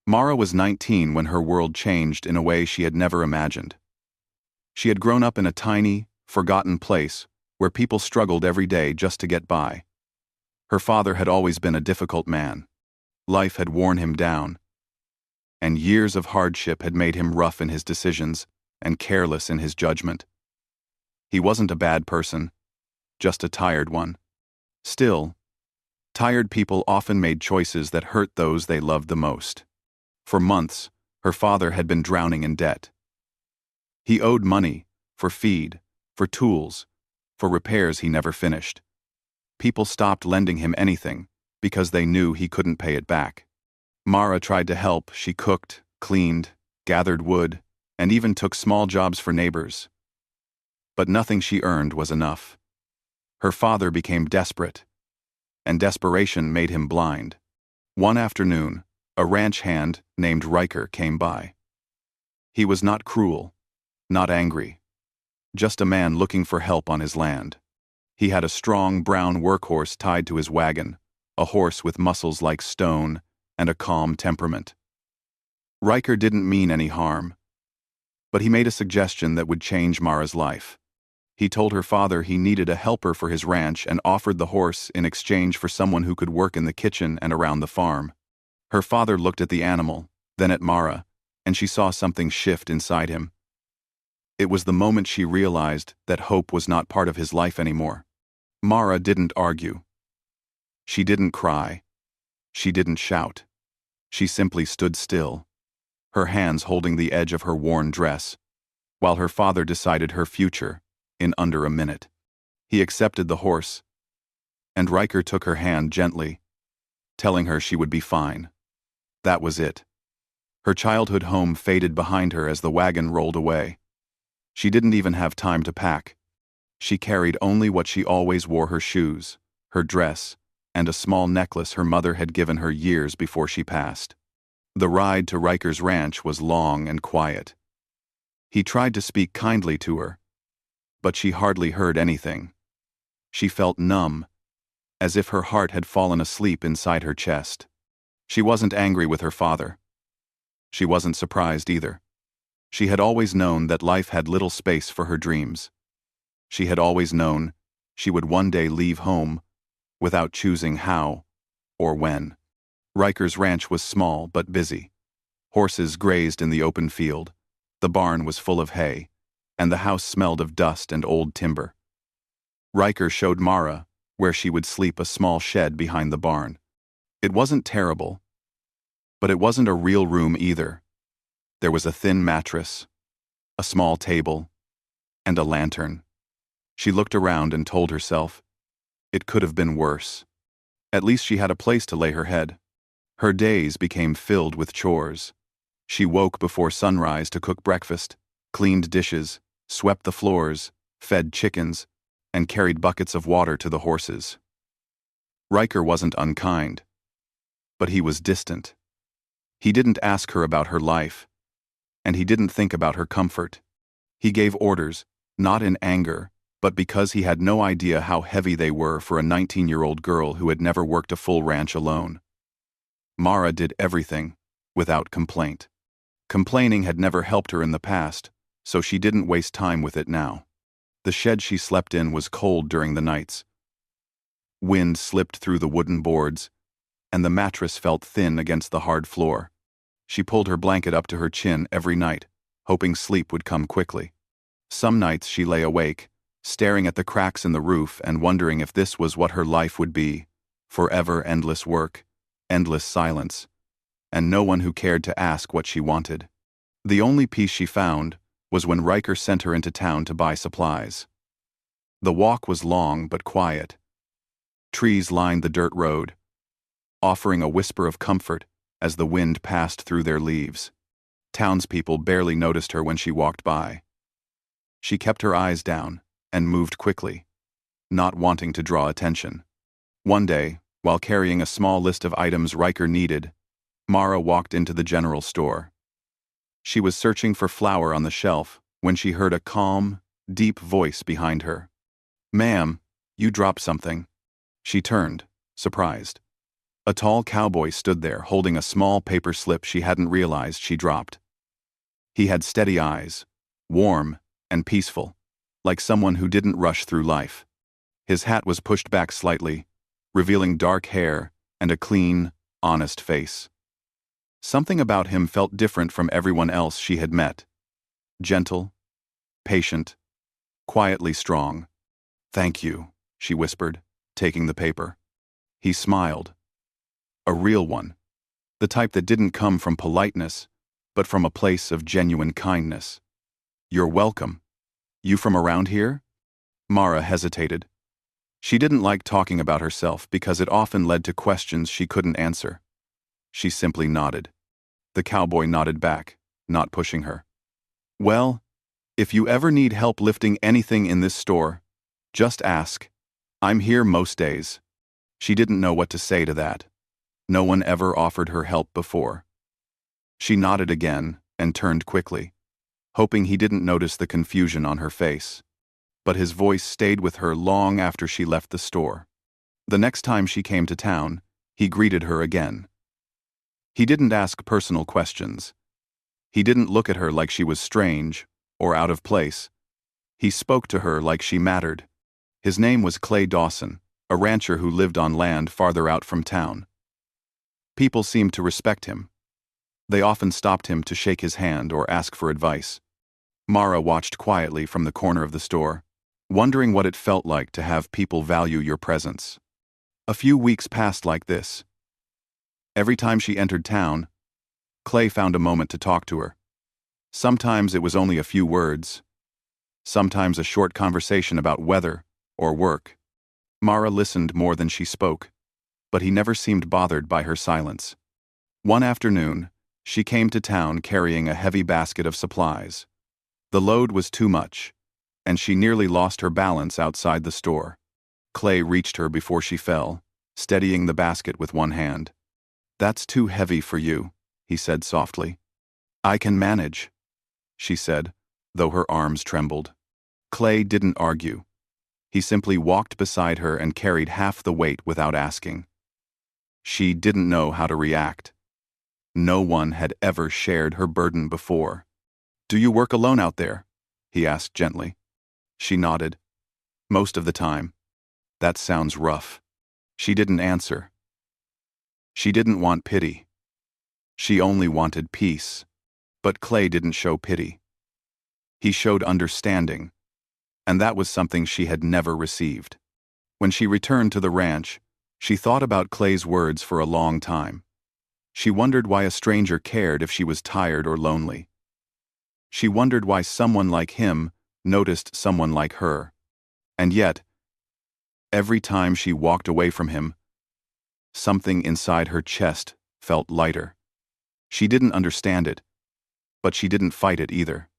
Mara was 19 when her world changed in a way she had never imagined. She had grown up in a tiny, forgotten place where people struggled every day just to get by. Her father had always been a difficult man. Life had worn him down, and years of hardship had made him rough in his decisions and careless in his judgment. He wasn't a bad person, just a tired one. Still, tired people often made choices that hurt those they loved the most. For months, her father had been drowning in debt. He owed money for feed, for tools, for repairs he never finished. People stopped lending him anything because they knew he couldn't pay it back. Mara tried to help. She cooked, cleaned, gathered wood, and even took small jobs for neighbors. But nothing she earned was enough. Her father became desperate, and desperation made him blind. One afternoon, a ranch hand named Riker came by. He was not cruel, not angry, just a man looking for help on his land. He had a strong brown workhorse tied to his wagon, a horse with muscles like stone and a calm temperament. Riker didn't mean any harm, but he made a suggestion that would change Mara's life. He told her father he needed a helper for his ranch and offered the horse in exchange for someone who could work in the kitchen and around the farm. Her father looked at the animal, then at Mara, and she saw something shift inside him. It was the moment she realized that hope was not part of his life anymore. Mara didn't argue. She didn't cry. She didn't shout. She simply stood still, her hands holding the edge of her worn dress, while her father decided her future in under a minute. He accepted the horse, and Riker took her hand gently, telling her she would be fine. That was it. Her childhood home faded behind her as the wagon rolled away. She didn't even have time to pack. She carried only what she always wore: her shoes, her dress, and a small necklace her mother had given her years before she passed. The ride to Riker's ranch was long and quiet. He tried to speak kindly to her, but she hardly heard anything. She felt numb, as if her heart had fallen asleep inside her chest. She wasn't angry with her father. She wasn't surprised either. She had always known that life had little space for her dreams. She had always known she would one day leave home without choosing how or when. Riker's ranch was small but busy. Horses grazed in the open field, the barn was full of hay, and the house smelled of dust and old timber. Riker showed Mara where she would sleep: a small shed behind the barn. It wasn't terrible, but it wasn't a real room either. There was a thin mattress, a small table, and a lantern. She looked around and told herself, it could have been worse. At least she had a place to lay her head. Her days became filled with chores. She woke before sunrise to cook breakfast, cleaned dishes, swept the floors, fed chickens, and carried buckets of water to the horses. Riker wasn't unkind, but he was distant. He didn't ask her about her life, and he didn't think about her comfort. He gave orders, not in anger, but because he had no idea how heavy they were for a 19-year-old girl who had never worked a full ranch alone. Mara did everything, without complaint. Complaining had never helped her in the past, so she didn't waste time with it now. The shed she slept in was cold during the nights. Wind slipped through the wooden boards, and the mattress felt thin against the hard floor. She pulled her blanket up to her chin every night, hoping sleep would come quickly. Some nights she lay awake, staring at the cracks in the roof and wondering if this was what her life would be: forever endless work, endless silence, and no one who cared to ask what she wanted. The only peace she found was when Riker sent her into town to buy supplies. The walk was long but quiet. Trees lined the dirt road, offering a whisper of comfort as the wind passed through their leaves. Townspeople barely noticed her when she walked by. She kept her eyes down and moved quickly, not wanting to draw attention. One day, while carrying a small list of items Riker needed, Mara walked into the general store. She was searching for flour on the shelf when she heard a calm, deep voice behind her. "Ma'am, you dropped something." She turned, surprised. A tall cowboy stood there holding a small paper slip she hadn't realized she dropped. He had steady eyes, warm and peaceful, like someone who didn't rush through life. His hat was pushed back slightly, revealing dark hair and a clean, honest face. Something about him felt different from everyone else she had met. Gentle, patient, quietly strong. "Thank you," she whispered, taking the paper. He smiled. A real one. The type that didn't come from politeness, but from a place of genuine kindness. "You're welcome. You from around here?" Mara hesitated. She didn't like talking about herself because it often led to questions she couldn't answer. She simply nodded. The cowboy nodded back, not pushing her. "Well, if you ever need help lifting anything in this store, just ask. I'm here most days." She didn't know what to say to that. No one ever offered her help before. She nodded again and turned quickly, hoping he didn't notice the confusion on her face. But his voice stayed with her long after she left the store. The next time she came to town, he greeted her again. He didn't ask personal questions. He didn't look at her like she was strange or out of place. He spoke to her like she mattered. His name was Clay Dawson, a rancher who lived on land farther out from town. People seemed to respect him. They often stopped him to shake his hand or ask for advice. Mara watched quietly from the corner of the store, wondering what it felt like to have people value your presence. A few weeks passed like this. Every time she entered town, Clay found a moment to talk to her. Sometimes it was only a few words. Sometimes a short conversation about weather or work. Mara listened more than she spoke, but he never seemed bothered by her silence. One afternoon, she came to town carrying a heavy basket of supplies. The load was too much, and she nearly lost her balance outside the store. Clay reached her before she fell, steadying the basket with one hand. "That's too heavy for you," he said softly. "I can manage," she said, though her arms trembled. Clay didn't argue. He simply walked beside her and carried half the weight without asking. She didn't know how to react. No one had ever shared her burden before. "Do you work alone out there?" he asked gently. She nodded. "Most of the time." "That sounds rough." She didn't answer. She didn't want pity. She only wanted peace. But Clay didn't show pity. He showed understanding, and that was something she had never received. When she returned to the ranch, she thought about Clay's words for a long time. She wondered why a stranger cared if she was tired or lonely. She wondered why someone like him noticed someone like her. And yet, every time she walked away from him, something inside her chest felt lighter. She didn't understand it, but she didn't fight it either.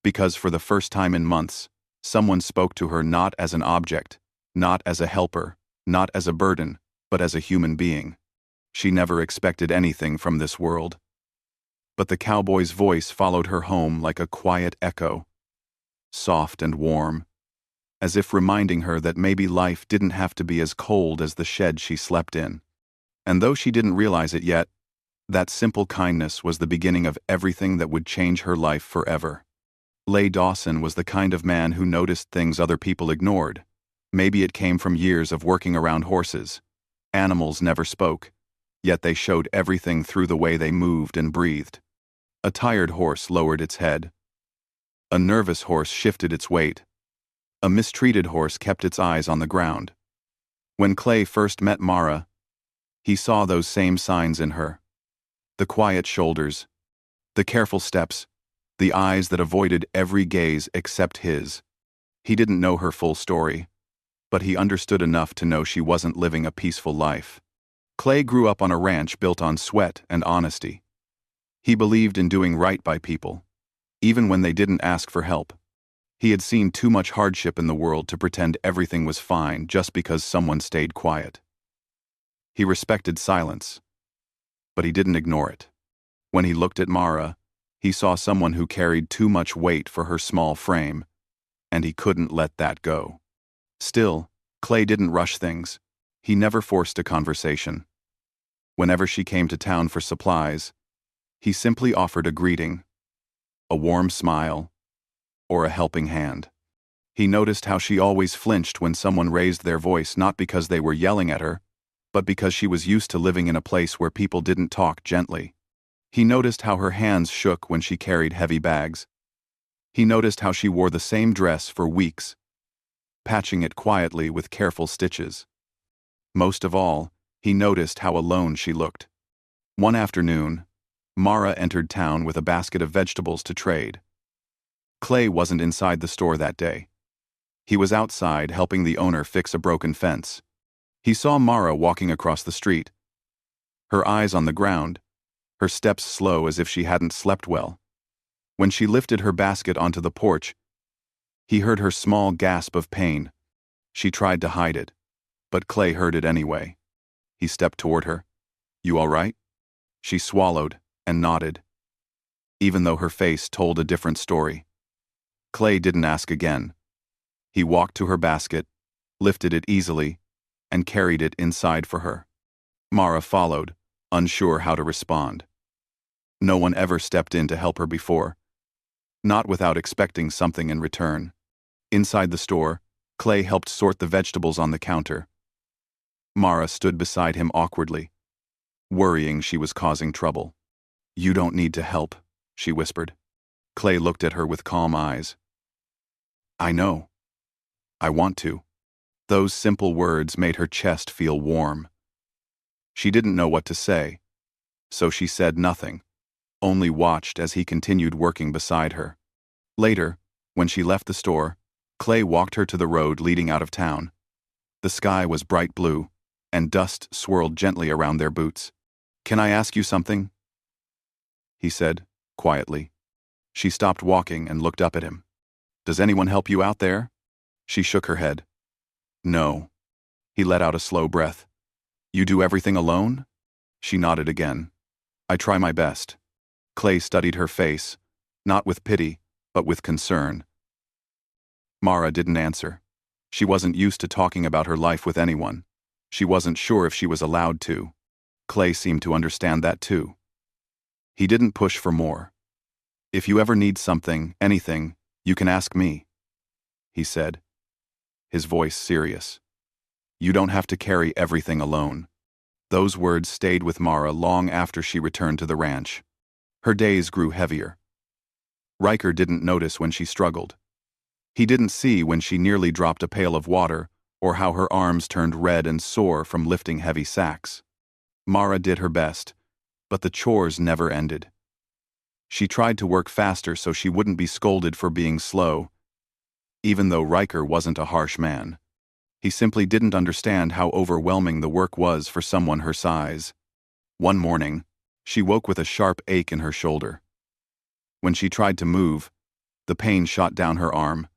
Because for the first time in months, someone spoke to her not as an object, not as a helper, not as a burden, but as a human being. She never expected anything from this world. But the cowboy's voice followed her home like a quiet echo, soft and warm, as if reminding her that maybe life didn't have to be as cold as the shed she slept in. And though she didn't realize it yet, that simple kindness was the beginning of everything that would change her life forever. Clay Dawson was the kind of man who noticed things other people ignored. Maybe it came from years of working around horses. Animals never spoke, yet they showed everything through the way they moved and breathed. A tired horse lowered its head. A nervous horse shifted its weight. A mistreated horse kept its eyes on the ground. When Clay first met Mara, he saw those same signs in her. The quiet shoulders, the careful steps, the eyes that avoided every gaze except his. He didn't know her full story, but he understood enough to know she wasn't living a peaceful life. Clay grew up on a ranch built on sweat and honesty. He believed in doing right by people, even when they didn't ask for help. He had seen too much hardship in the world to pretend everything was fine just because someone stayed quiet. He respected silence, but he didn't ignore it. When he looked at Mara, he saw someone who carried too much weight for her small frame, and he couldn't let that go. Still, Clay didn't rush things. He never forced a conversation. Whenever she came to town for supplies, he simply offered a greeting, a warm smile, or a helping hand. He noticed how she always flinched when someone raised their voice, not because they were yelling at her, but because she was used to living in a place where people didn't talk gently. He noticed how her hands shook when she carried heavy bags. He noticed how she wore the same dress for weeks, patching it quietly with careful stitches. Most of all, he noticed how alone she looked. One afternoon, Mara entered town with a basket of vegetables to trade. Clay wasn't inside the store that day. He was outside helping the owner fix a broken fence. He saw Mara walking across the street, her eyes on the ground, her steps slow as if she hadn't slept well. When she lifted her basket onto the porch, he heard her small gasp of pain. She tried to hide it, but Clay heard it anyway. He stepped toward her. "You all right?" She swallowed and nodded, even though her face told a different story. Clay didn't ask again. He walked to her basket, lifted it easily, and carried it inside for her. Mara followed, unsure how to respond. No one ever stepped in to help her before, not without expecting something in return. Inside the store, Clay helped sort the vegetables on the counter. Mara stood beside him awkwardly, worrying she was causing trouble. "You don't need to help," she whispered. Clay looked at her with calm eyes. "I know. I want to." Those simple words made her chest feel warm. She didn't know what to say, so she said nothing, only watched as he continued working beside her. Later, when she left the store, Clay walked her to the road leading out of town. The sky was bright blue, and dust swirled gently around their boots. "Can I ask you something?" he said, quietly. She stopped walking and looked up at him. "Does anyone help you out there?" She shook her head. "No." He let out a slow breath. "You do everything alone?" She nodded again. "I try my best." Clay studied her face, not with pity, but with concern. Mara didn't answer. She wasn't used to talking about her life with anyone. She wasn't sure if she was allowed to. Clay seemed to understand that too. He didn't push for more. "If you ever need something, anything, you can ask me," he said, his voice serious. "You don't have to carry everything alone." Those words stayed with Mara long after she returned to the ranch. Her days grew heavier. Riker didn't notice when she struggled. He didn't see when she nearly dropped a pail of water or how her arms turned red and sore from lifting heavy sacks. Mara did her best, but the chores never ended. She tried to work faster so she wouldn't be scolded for being slow, even though Riker wasn't a harsh man. He simply didn't understand how overwhelming the work was for someone her size. One morning, she woke with a sharp ache in her shoulder. When she tried to move, the pain shot down her arm.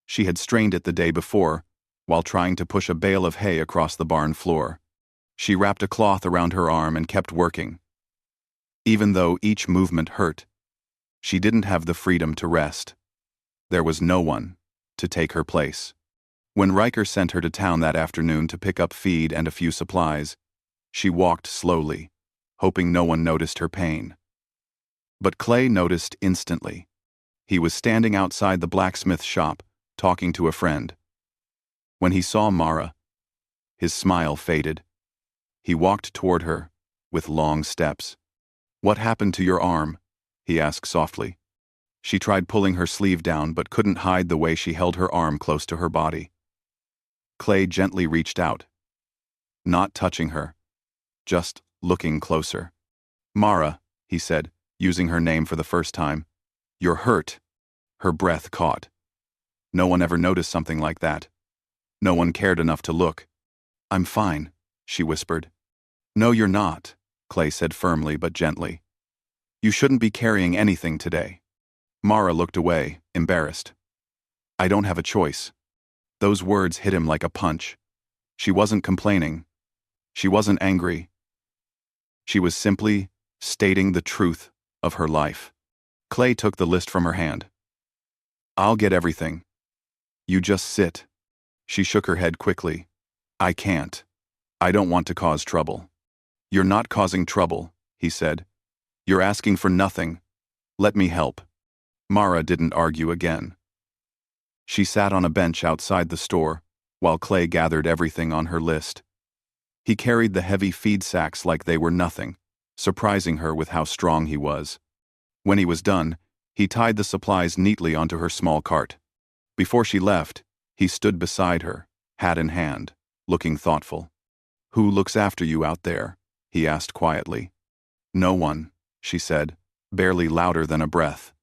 She had strained it the day before, while trying to push a bale of hay across the barn floor. She wrapped a cloth around her arm and kept working. Even though each movement hurt, she didn't have the freedom to rest. There was no one to take her place. When Riker sent her to town that afternoon to pick up feed and a few supplies, she walked slowly, hoping no one noticed her pain. But Clay noticed instantly. He was standing outside the blacksmith shop, talking to a friend. When he saw Mara, his smile faded. He walked toward her, with long steps. "What happened to your arm?" he asked softly. She tried pulling her sleeve down but couldn't hide the way she held her arm close to her body. Clay gently reached out, not touching her, just looking closer. "Mara," he said, using her name for the first time. "You're hurt." Her breath caught. No one ever noticed something like that. No one cared enough to look. "I'm fine," she whispered. "No, you're not," Clay said firmly but gently. "You shouldn't be carrying anything today." Mara looked away, embarrassed. "I don't have a choice." Those words hit him like a punch. She wasn't complaining. She wasn't angry. She was simply stating the truth of her life. Clay took the list from her hand. "I'll get everything. You just sit." She shook her head quickly. "I can't. I don't want to cause trouble." "You're not causing trouble," he said. "You're asking for nothing. Let me help." Mara didn't argue again. She sat on a bench outside the store, while Clay gathered everything on her list. He carried the heavy feed sacks like they were nothing, surprising her with how strong he was. When he was done, he tied the supplies neatly onto her small cart. Before she left, he stood beside her, hat in hand, looking thoughtful. "Who looks after you out there?" he asked quietly. "No one," she said, barely louder than a breath.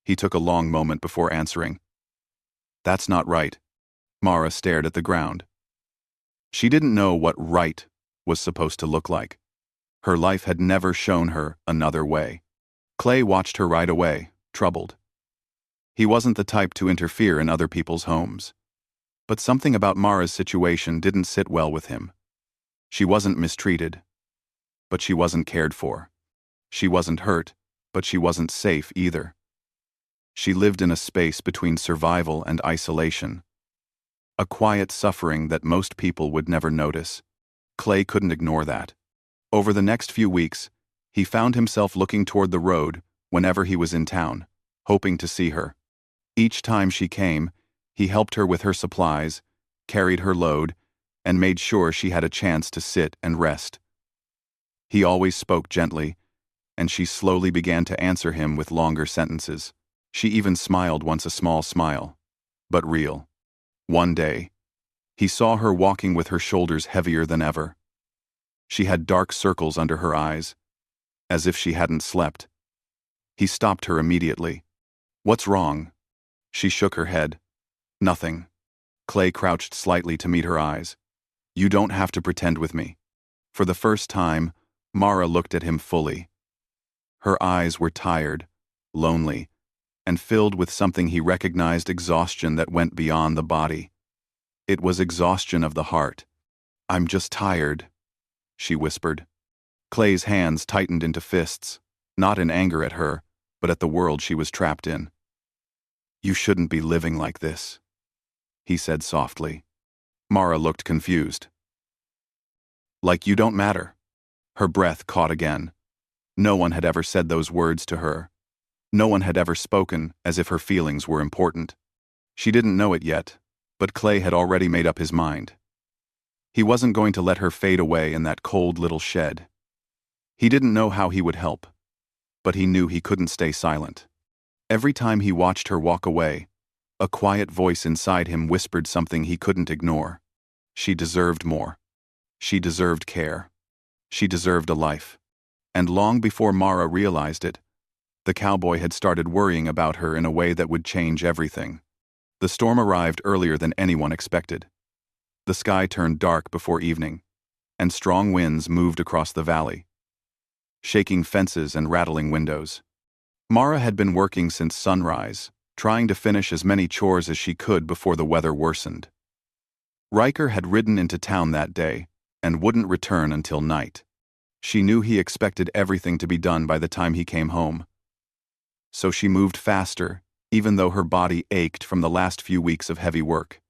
He took a long moment before answering. "That's not right." Mara stared at the ground. She didn't know what right was supposed to look like. Her life had never shown her another way. Clay watched her right away, troubled. He wasn't the type to interfere in other people's homes. But something about Mara's situation didn't sit well with him. She wasn't mistreated, but she wasn't cared for. She wasn't hurt, but she wasn't safe either. She lived in a space between survival and isolation. A quiet suffering that most people would never notice. Clay couldn't ignore that. Over the next few weeks, he found himself looking toward the road whenever he was in town, hoping to see her. Each time she came, he helped her with her supplies, carried her load, and made sure she had a chance to sit and rest. He always spoke gently, and she slowly began to answer him with longer sentences. She even smiled once, a small smile, but real. One day, he saw her walking with her shoulders heavier than ever. She had dark circles under her eyes, as if she hadn't slept. He stopped her immediately. "What's wrong?" She shook her head. "Nothing." Clay crouched slightly to meet her eyes. "You don't have to pretend with me." For the first time, Mara looked at him fully. Her eyes were tired, lonely, and filled with something he recognized: exhaustion that went beyond the body. It was exhaustion of the heart. "I'm just tired," she whispered. Clay's hands tightened into fists, not in anger at her, but at the world she was trapped in. "You shouldn't be living like this," he said softly. Mara looked confused. "Like you don't matter." Her breath caught again. No one had ever said those words to her. No one had ever spoken as if her feelings were important. She didn't know it yet, but Clay had already made up his mind. He wasn't going to let her fade away in that cold little shed. He didn't know how he would help, but he knew he couldn't stay silent. Every time he watched her walk away, a quiet voice inside him whispered something he couldn't ignore. She deserved more. She deserved care. She deserved a life. And long before Mara realized it, the cowboy had started worrying about her in a way that would change everything. The storm arrived earlier than anyone expected. The sky turned dark before evening, and strong winds moved across the valley, shaking fences and rattling windows. Mara had been working since sunrise, trying to finish as many chores as she could before the weather worsened. Riker had ridden into town that day and wouldn't return until night. She knew he expected everything to be done by the time he came home. So she moved faster, even though her body ached from the last few weeks of heavy work.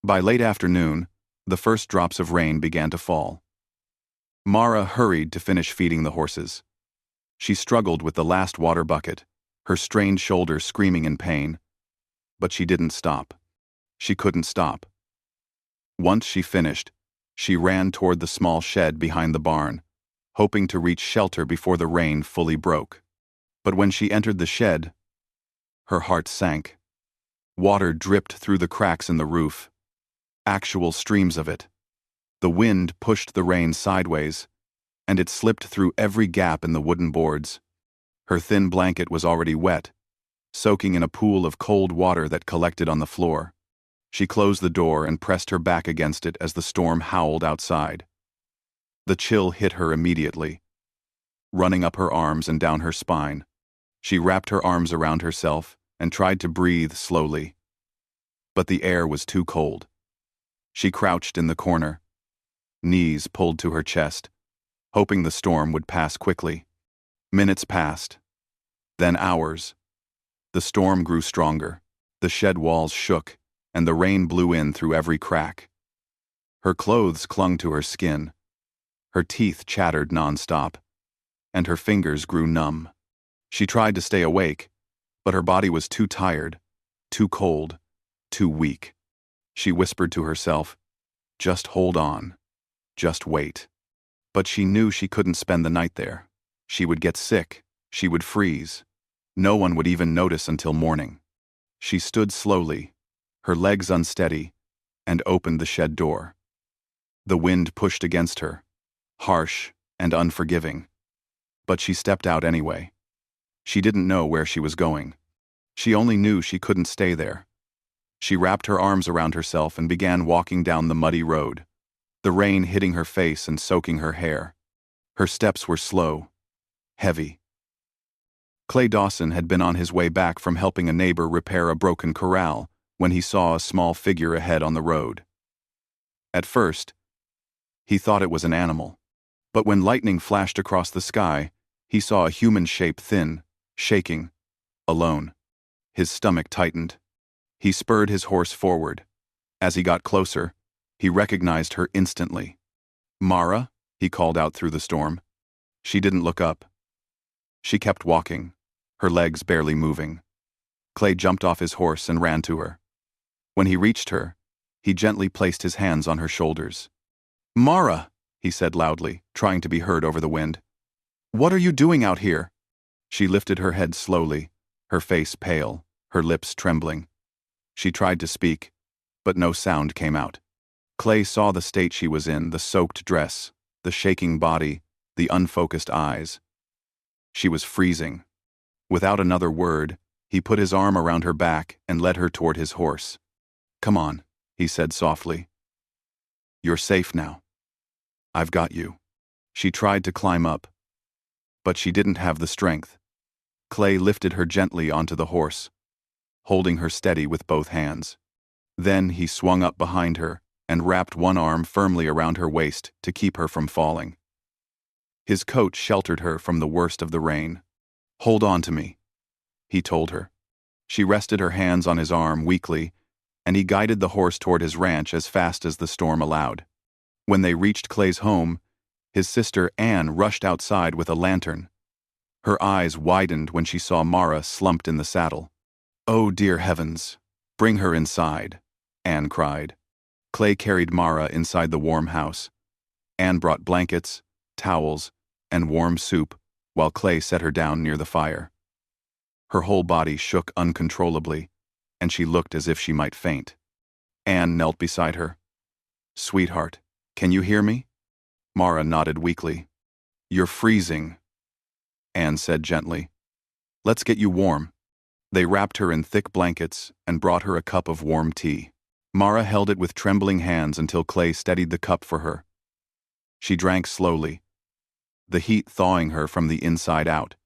By late afternoon, the first drops of rain began to fall. Mara hurried to finish feeding the horses. She struggled with the last water bucket, her strained shoulder screaming in pain. But she didn't stop. She couldn't stop. Once she finished, she ran toward the small shed behind the barn, hoping to reach shelter before the rain fully broke. But when she entered the shed, her heart sank. Water dripped through the cracks in the roof. Actual streams of it. The wind pushed the rain sideways, and it slipped through every gap in the wooden boards. Her thin blanket was already wet, soaking in a pool of cold water that collected on the floor. She closed the door and pressed her back against it as the storm howled outside. The chill hit her immediately, running up her arms and down her spine. She wrapped her arms around herself and tried to breathe slowly. But the air was too cold. She crouched in the corner, knees pulled to her chest, hoping the storm would pass quickly. Minutes passed, then hours. The storm grew stronger, the shed walls shook, and the rain blew in through every crack. Her clothes clung to her skin. Her teeth chattered nonstop, and her fingers grew numb. She tried to stay awake, but her body was too tired, too cold, too weak. She whispered to herself, "Just hold on. Just wait." But she knew she couldn't spend the night there. She would get sick. She would freeze. No one would even notice until morning. She stood slowly, her legs unsteady, and opened the shed door. The wind pushed against her, harsh and unforgiving. But she stepped out anyway. She didn't know where she was going. She only knew she couldn't stay there. She wrapped her arms around herself and began walking down the muddy road, the rain hitting her face and soaking her hair. Her steps were slow, heavy. Clay Dawson had been on his way back from helping a neighbor repair a broken corral when he saw a small figure ahead on the road. At first, he thought it was an animal, but when lightning flashed across the sky, he saw a human shape, thin, shaking, alone. His stomach tightened. He spurred his horse forward. As he got closer, he recognized her instantly. "Mara?" he called out through the storm. She didn't look up. She kept walking, her legs barely moving. Clay jumped off his horse and ran to her. When he reached her, he gently placed his hands on her shoulders. "Mara!" he said loudly, trying to be heard over the wind. "What are you doing out here?" She lifted her head slowly, her face pale, her lips trembling. She tried to speak, but no sound came out. Clay saw the state she was in, the soaked dress, the shaking body, the unfocused eyes. She was freezing. Without another word, he put his arm around her back and led her toward his horse. "Come on," he said softly. "You're safe now. I've got you." She tried to climb up, but she didn't have the strength. Clay lifted her gently onto the horse, holding her steady with both hands. Then he swung up behind her and wrapped one arm firmly around her waist to keep her from falling. His coat sheltered her from the worst of the rain. "Hold on to me," he told her. She rested her hands on his arm weakly, and he guided the horse toward his ranch as fast as the storm allowed. When they reached Clay's home, his sister Anne rushed outside with a lantern. Her eyes widened when she saw Mara slumped in the saddle. "Oh, dear heavens, bring her inside," Anne cried. Clay carried Mara inside the warm house. Anne brought blankets, towels, and warm soup while Clay set her down near the fire. Her whole body shook uncontrollably, and she looked as if she might faint. Anne knelt beside her. "Sweetheart, can you hear me?" Mara nodded weakly. "You're freezing," Anne said gently. "Let's get you warm." They wrapped her in thick blankets and brought her a cup of warm tea. Mara held it with trembling hands until Clay steadied the cup for her. She drank slowly, the heat thawing her from the inside out.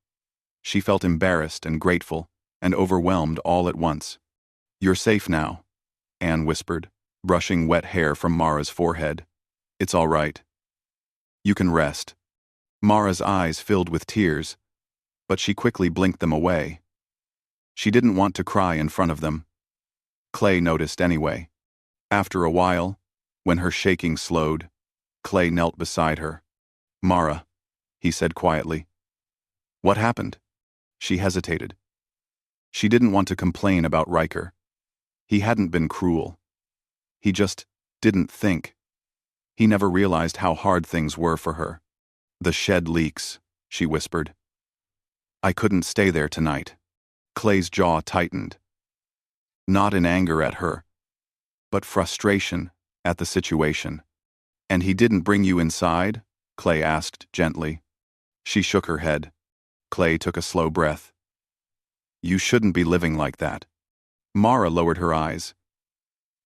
She felt embarrassed and grateful and overwhelmed all at once. "You're safe now," Anne whispered, brushing wet hair from Mara's forehead. "It's all right. You can rest." Mara's eyes filled with tears, but she quickly blinked them away. She didn't want to cry in front of them. Clay noticed anyway. After a while, when her shaking slowed, Clay knelt beside her. "Mara," he said quietly. "What happened?" She hesitated. She didn't want to complain about Riker. He hadn't been cruel. He just didn't think. He never realized how hard things were for her. "The shed leaks," she whispered. "I couldn't stay there tonight." Clay's jaw tightened. Not in anger at her, but frustration at the situation. "And he didn't bring you inside?" Clay asked gently. She shook her head. Clay took a slow breath. "You shouldn't be living like that." Mara lowered her eyes.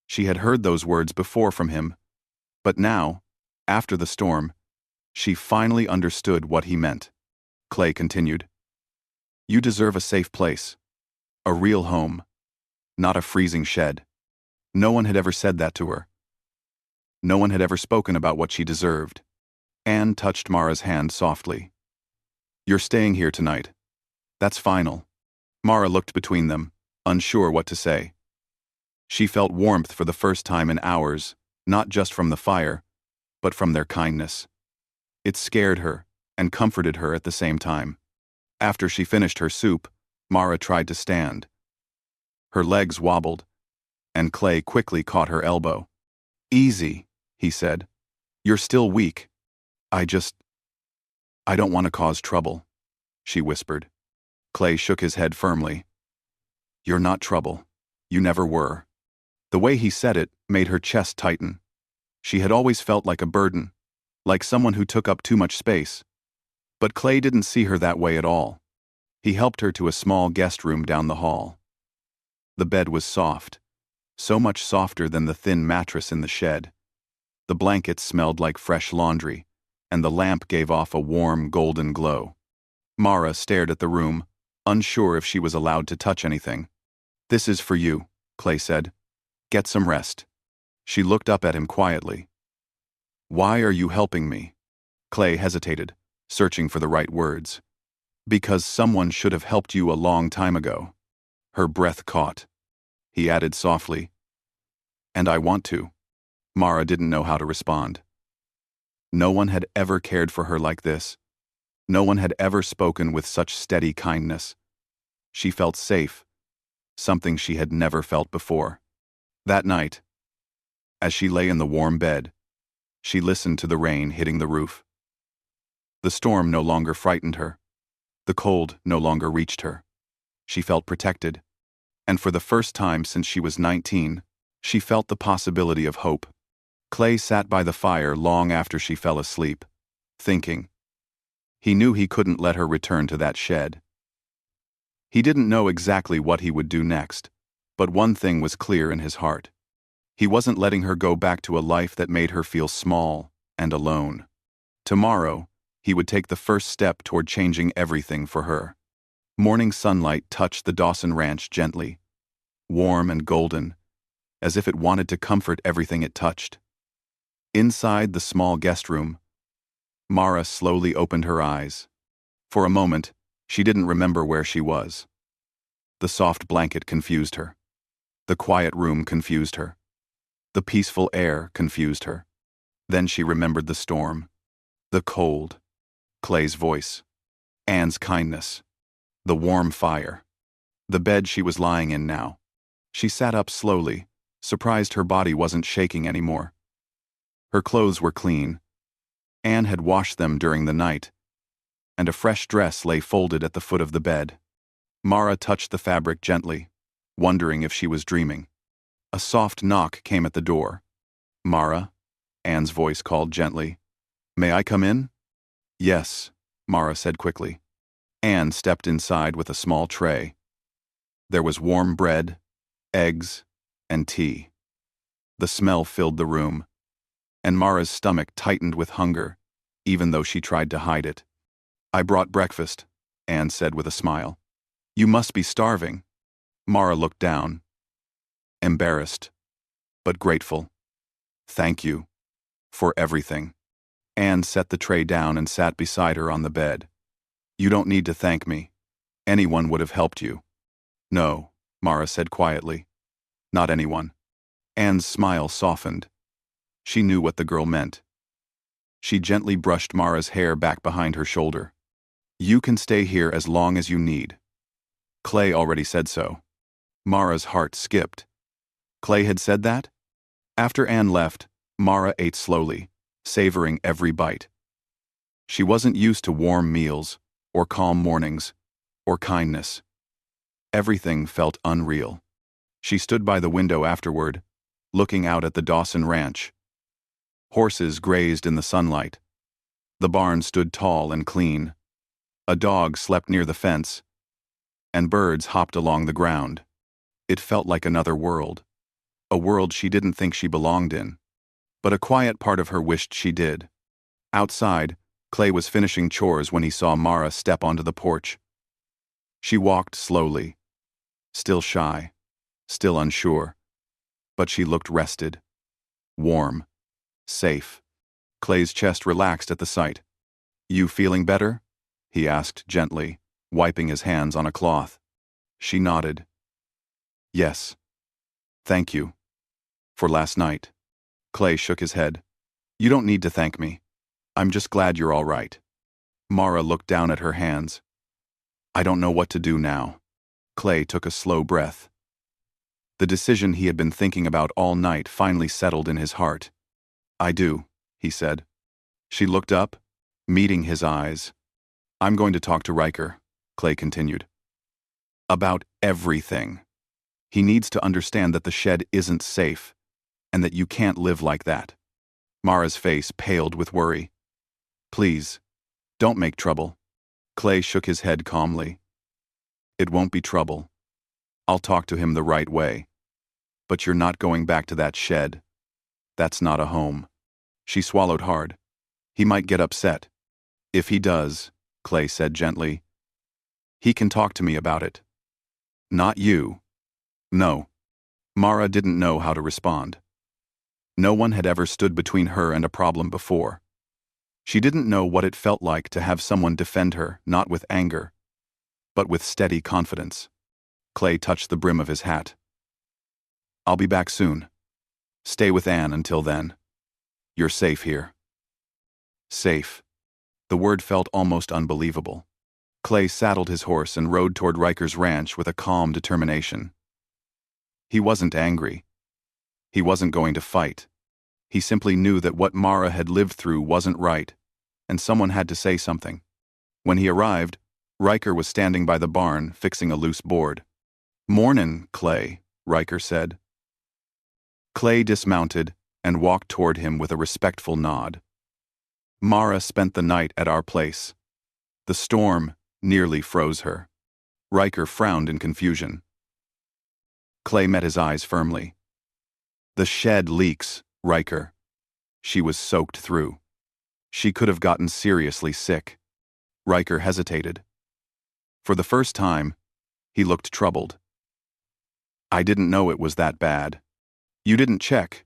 She had heard those words before from him, but now, after the storm, she finally understood what he meant. Clay continued. "You deserve a safe place. A real home. Not a freezing shed." No one had ever said that to her. No one had ever spoken about what she deserved. Anne touched Mara's hand softly. "You're staying here tonight. That's final." Mara looked between them, unsure what to say. She felt warmth for the first time in hours, not just from the fire, but from their kindness. It scared her and comforted her at the same time. After she finished her soup, Mara tried to stand. Her legs wobbled, and Clay quickly caught her elbow. "Easy," he said. "You're still weak. I don't want to cause trouble," she whispered. Clay shook his head firmly. "You're not trouble. You never were." The way he said it made her chest tighten. She had always felt like a burden, like someone who took up too much space. But Clay didn't see her that way at all. He helped her to a small guest room down the hall. The bed was soft, so much softer than the thin mattress in the shed. The blankets smelled like fresh laundry, and the lamp gave off a warm, golden glow. Mara stared at the room, unsure if she was allowed to touch anything. "This is for you," Clay said. "Get some rest." She looked up at him quietly. "Why are you helping me?" Clay hesitated, searching for the right words. "Because someone should have helped you a long time ago." Her breath caught. He added softly, "And I want to." Mara didn't know how to respond. No one had ever cared for her like this. No one had ever spoken with such steady kindness. She felt safe, something she had never felt before. That night, as she lay in the warm bed, she listened to the rain hitting the roof. The storm no longer frightened her. The cold no longer reached her. She felt protected, and for the first time since she was 19, she felt the possibility of hope. Clay sat by the fire long after she fell asleep, thinking. He knew he couldn't let her return to that shed. He didn't know exactly what he would do next, but one thing was clear in his heart. He wasn't letting her go back to a life that made her feel small and alone. Tomorrow, he would take the first step toward changing everything for her. Morning sunlight touched the Dawson Ranch gently, warm and golden, as if it wanted to comfort everything it touched. Inside the small guest room, Mara slowly opened her eyes. For a moment, she didn't remember where she was. The soft blanket confused her. The quiet room confused her. The peaceful air confused her. Then she remembered the storm, the cold, Clay's voice, Anne's kindness, the warm fire, the bed she was lying in now. She sat up slowly, surprised her body wasn't shaking anymore. Her clothes were clean. Anne had washed them during the night, and a fresh dress lay folded at the foot of the bed. Mara touched the fabric gently, wondering if she was dreaming. A soft knock came at the door. "Mara," Anne's voice called gently. "May I come in?" "Yes," Mara said quickly. Anne stepped inside with a small tray. There was warm bread, eggs, and tea. The smell filled the room, and Mara's stomach tightened with hunger, even though she tried to hide it. "I brought breakfast," Anne said with a smile. "You must be starving." Mara looked down, embarrassed, but grateful. "Thank you for everything." Anne set the tray down and sat beside her on the bed. "You don't need to thank me. Anyone would have helped you." "No," Mara said quietly. "Not anyone." Anne's smile softened. She knew what the girl meant. She gently brushed Mara's hair back behind her shoulder. "You can stay here as long as you need. Clay already said so." Mara's heart skipped. Clay had said that? After Anne left, Mara ate slowly, savoring every bite. She wasn't used to warm meals, or calm mornings, or kindness. Everything felt unreal. She stood by the window afterward, looking out at the Dawson Ranch. Horses grazed in the sunlight. The barn stood tall and clean. A dog slept near the fence, and birds hopped along the ground. It felt like another world, a world she didn't think she belonged in. But a quiet part of her wished she did. Outside, Clay was finishing chores when he saw Mara step onto the porch. She walked slowly, still shy, still unsure, but she looked rested, warm, safe. Clay's chest relaxed at the sight. "You feeling better?" he asked gently, wiping his hands on a cloth. She nodded. "Yes. Thank you. For last night." Clay shook his head. "You don't need to thank me. I'm just glad you're all right. Mara looked down at her hands. I don't know what to do now. Clay took a slow breath. The decision he had been thinking about all night finally settled in his heart. I do, he said. She looked up, meeting his eyes. I'm going to talk to Riker, Clay continued. About everything. He needs to understand that the shed isn't safe, and that you can't live like that. Mara's face paled with worry. Please, don't make trouble. Clay shook his head calmly. It won't be trouble. I'll talk to him the right way. But you're not going back to that shed. That's not a home. She swallowed hard. He might get upset. If he does, Clay said gently, he can talk to me about it. Not you. No. Mara didn't know how to respond. No one had ever stood between her and a problem before. She didn't know what it felt like to have someone defend her, not with anger, but with steady confidence. Clay touched the brim of his hat. I'll be back soon. Stay with Anne until then. You're safe here. Safe. The word felt almost unbelievable. Clay saddled his horse and rode toward Riker's ranch with a calm determination. He wasn't angry. He wasn't going to fight. He simply knew that what Mara had lived through wasn't right, and someone had to say something. When he arrived, Riker was standing by the barn, fixing a loose board. Mornin', Clay, Riker said. Clay dismounted and walked toward him with a respectful nod. Mara spent the night at our place. The storm nearly froze her. Riker frowned in confusion. Clay met his eyes firmly. The shed leaks, Riker. She was soaked through. She could have gotten seriously sick. Riker hesitated. For the first time, he looked troubled. I didn't know it was that bad. You didn't check,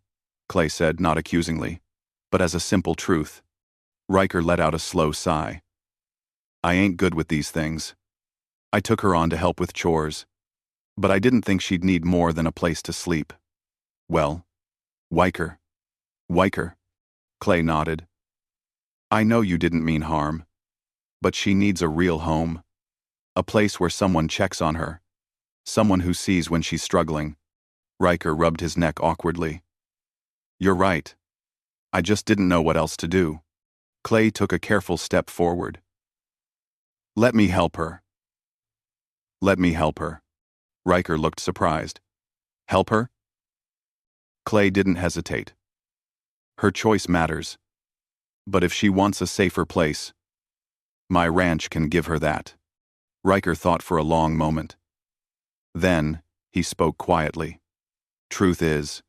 Clay said, not accusingly, but as a simple truth. Riker let out a slow sigh. I ain't good with these things. I took her on to help with chores, but I didn't think she'd need more than a place to sleep. Well, Riker. Clay nodded. I know you didn't mean harm, but she needs a real home. A place where someone checks on her. Someone who sees when she's struggling. Riker rubbed his neck awkwardly. You're right. I just didn't know what else to do. Clay took a careful step forward. Let me help her. Let me help her. Riker looked surprised. Help her? Clay didn't hesitate. Her choice matters. But if she wants a safer place, my ranch can give her that. Riker thought for a long moment. Then, he spoke quietly. Truth is,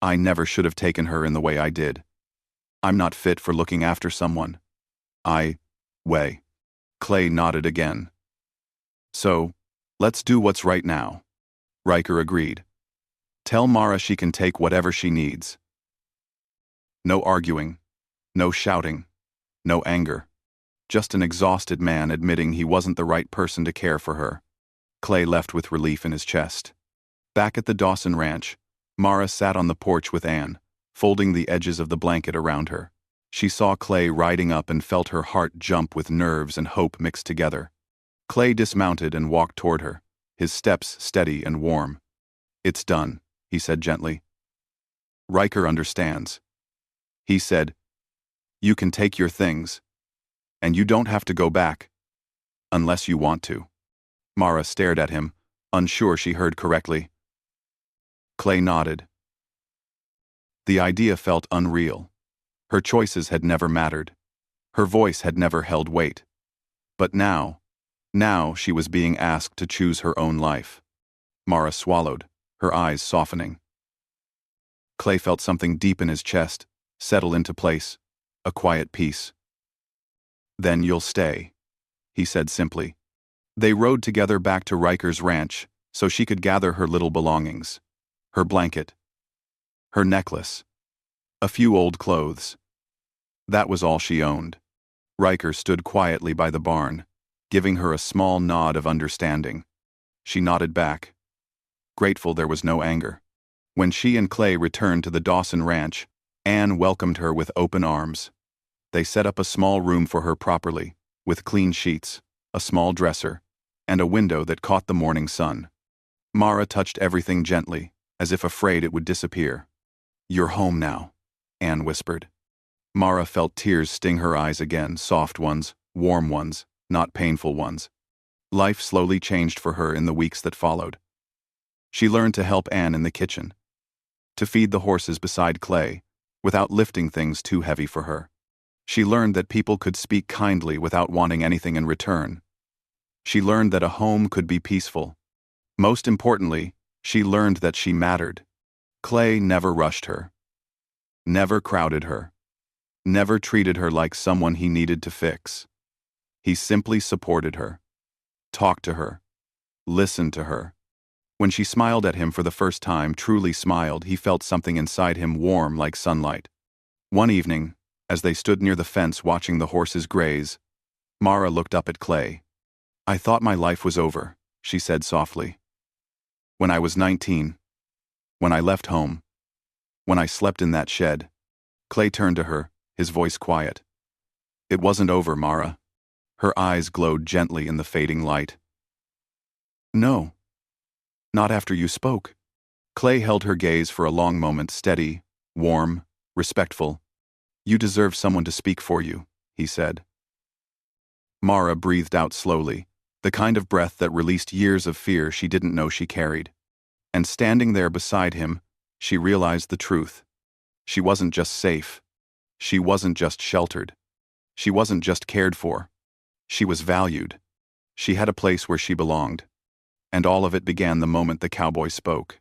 I never should have taken her in the way I did. I'm not fit for looking after someone. Clay nodded again. So, let's do what's right now. Riker agreed. Tell Mara she can take whatever she needs. No arguing, no shouting, no anger. Just an exhausted man admitting he wasn't the right person to care for her. Clay left with relief in his chest. Back at the Dawson Ranch, Mara sat on the porch with Anne, folding the edges of the blanket around her. She saw Clay riding up and felt her heart jump with nerves and hope mixed together. Clay dismounted and walked toward her, his steps steady and warm. It's done, he said gently. Riker understands. He said, you can take your things, and you don't have to go back, unless you want to. Mara stared at him, unsure she heard correctly. Clay nodded. The idea felt unreal. Her choices had never mattered. Her voice had never held weight. But now she was being asked to choose her own life. Mara swallowed, her eyes softening. Clay felt something deep in his chest settle into place, a quiet peace. Then you'll stay, he said simply. They rode together back to Riker's ranch so she could gather her little belongings. Her blanket, her necklace, a few old clothes. That was all she owned. Riker stood quietly by the barn, giving her a small nod of understanding. She nodded back, grateful there was no anger. When she and Clay returned to the Dawson Ranch, Anne welcomed her with open arms. They set up a small room for her properly, with clean sheets, a small dresser, and a window that caught the morning sun. Mara touched everything gently, as if afraid it would disappear. "You're home now," Anne whispered. Mara felt tears sting her eyes again, soft ones, warm ones, not painful ones. Life slowly changed for her in the weeks that followed. She learned to help Anne in the kitchen, to feed the horses beside Clay, without lifting things too heavy for her. She learned that people could speak kindly without wanting anything in return. She learned that a home could be peaceful. Most importantly, she learned that she mattered. Clay never rushed her, never crowded her, never treated her like someone he needed to fix. He simply supported her, talked to her, listened to her. When she smiled at him for the first time, truly smiled, he felt something inside him warm like sunlight. One evening, as they stood near the fence watching the horses graze, Mara looked up at Clay. "I thought my life was over," she said softly. "When I was 19. When I left home. When I slept in that shed." Clay turned to her, his voice quiet. "It wasn't over, Mara." Her eyes glowed gently in the fading light. "No. Not after you spoke." Clay held her gaze for a long moment, steady, warm, respectful. "You deserve someone to speak for you," he said. Mara breathed out slowly, the kind of breath that released years of fear she didn't know she carried. And standing there beside him, she realized the truth. She wasn't just safe. She wasn't just sheltered. She wasn't just cared for. She was valued. She had a place where she belonged. And all of it began the moment the cowboy spoke.